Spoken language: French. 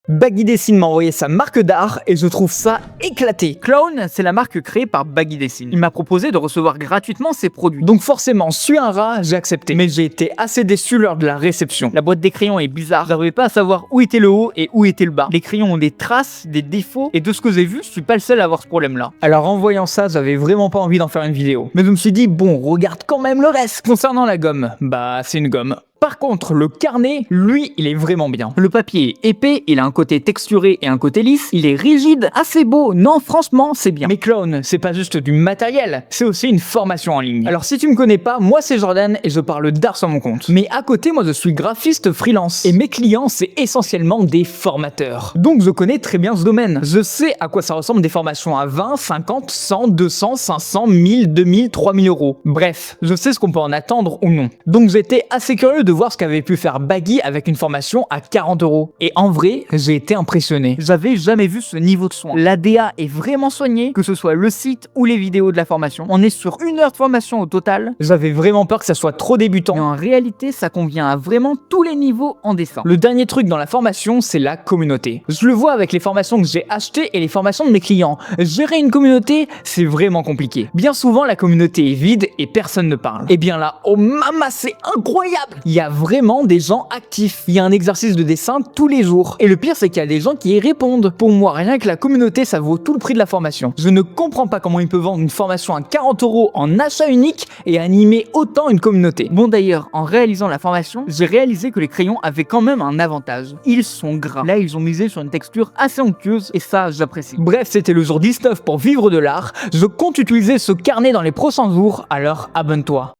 Baggy Dessine m'a envoyé sa marque d'art et je trouve ça éclaté. Clown, c'est la marque créée par Baggy Dessine. Il m'a proposé de recevoir gratuitement ses produits. Donc forcément, suis un rat, j'ai accepté. Mais j'ai été assez déçu lors de la réception. La boîte des crayons est bizarre. J'arrivais pas à savoir où était le haut et où était le bas. Les crayons ont des traces, des défauts et de ce que j'ai vu, je suis pas le seul à avoir ce problème-là. Alors en voyant ça, j'avais vraiment pas envie d'en faire une vidéo. Mais je me suis dit, bon, regarde quand même le reste. Concernant la gomme, bah c'est une gomme. Par contre, le carnet, lui, il est vraiment bien. Le papier est épais, il a un côté texturé et un côté lisse, il est rigide, assez beau, non franchement, c'est bien. Mais Clown, c'est pas juste du matériel, c'est aussi une formation en ligne. Alors si tu me connais pas, moi c'est Jordan et je parle d'art sur mon compte. Mais à côté, moi je suis graphiste freelance et mes clients, c'est essentiellement des formateurs. Donc je connais très bien ce domaine. Je sais à quoi ça ressemble des formations à 20, 50, 100, 200, 500, 1000, 2000, 3000 euros. Bref, je sais ce qu'on peut en attendre ou non. Donc j'étais assez curieux de voir ce qu'avait pu faire Baggy avec une formation à 40 €. Et en vrai, j'ai été impressionné. J'avais jamais vu ce niveau de soin. L'ADA est vraiment soigné, que ce soit le site ou les vidéos de la formation. On est sur 1 heure de formation au total. J'avais vraiment peur que ça soit trop débutant. Mais en réalité, ça convient à vraiment tous les niveaux en dessin. Le dernier truc dans la formation, c'est la communauté. Je le vois avec les formations que j'ai achetées et les formations de mes clients. Gérer une communauté, c'est vraiment compliqué. Bien souvent, la communauté est vide et personne ne parle. Et bien là, oh maman, c'est incroyable! Il y a vraiment des gens actifs. Il y a un exercice de dessin tous les jours. Et le pire, c'est qu'il y a des gens qui y répondent. Pour moi, rien que la communauté, ça vaut tout le prix de la formation. Je ne comprends pas comment il peut vendre une formation à 40 € en achat unique et animer autant une communauté. Bon d'ailleurs, en réalisant la formation, j'ai réalisé que les crayons avaient quand même un avantage. Ils sont gras. Là, ils ont misé sur une texture assez onctueuse et ça, j'apprécie. Bref, c'était le jour 19 pour vivre de l'art. Je compte utiliser ce carnet dans les prochains jours, alors abonne-toi.